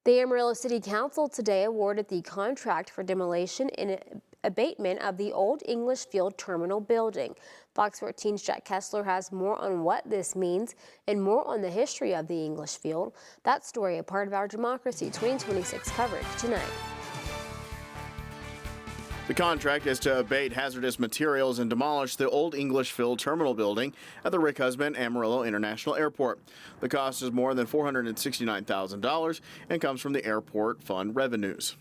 The Amarillo City Council today awarded the contract for demolition and abatement of the Old English Field Terminal building. Fox 14's Jack Kessler has more on what this means and more on the history of the English Field. That story, a part of our Democracy 2026 coverage tonight. The contract is to abate hazardous materials and demolish the Old English Field Terminal building at the Rick Husband Amarillo International Airport. The cost is more than $469,000 and comes from the airport fund revenues.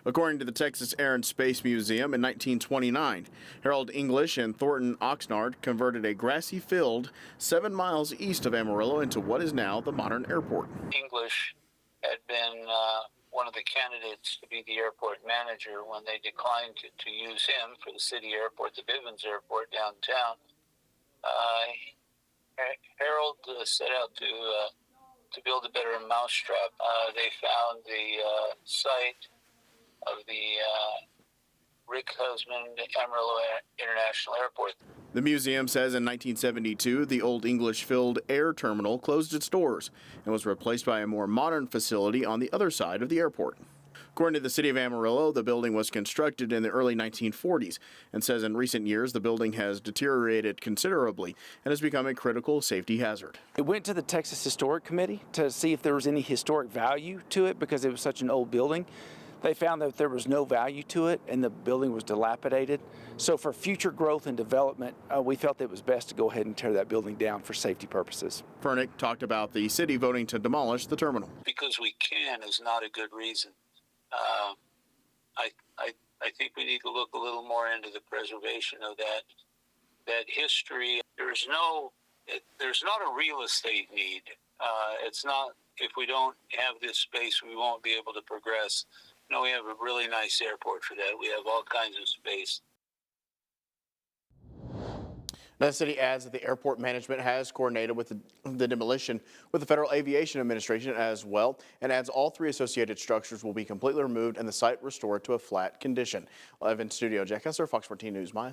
According to the Texas Air and Space Museum, in 1929, Harold English and Thornton Oxnard converted a grassy field 7 miles east of Amarillo into what is now the modern airport. English had been one of the candidates to be the airport manager. When they declined to use him for the city airport, the Bivens Airport downtown, Harold set out to build a better mousetrap. They found the site of the Rick Husband Amarillo International Airport. The museum says in 1972, the Old English Field Air Terminal closed its doors and was replaced by a more modern facility on the other side of the airport. According to the city of Amarillo, the building was constructed in the early 1940s and says in recent years the building has deteriorated considerably and has become a critical safety hazard. It went to the Texas Historic Committee to see if there was any historic value to it because it was such an old building. They found that there was no value to it and the building was dilapidated. So for future growth and development, we felt it was best to go ahead and tear that building down for safety purposes. Fernick talked about the city voting to demolish the terminal. Because we can is not a good reason. I think we need to look a little more into the preservation of that history. There's not a real estate need. It's not, if we don't have this space, we won't be able to progress. No, we have a really nice airport for that. We have all kinds of space. The city adds that the airport management has coordinated with the demolition with the Federal Aviation Administration as well, and adds all 3 associated structures will be completely removed and the site restored to a flat condition. Live in studio, Jack Kessler, Fox 14 News. Maya.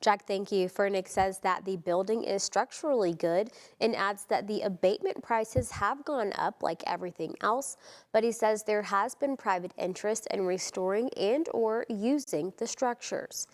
Jack, thank you. Fernick says that the building is structurally good and adds that the abatement prices have gone up like everything else, but he says there has been private interest in restoring and or using the structures.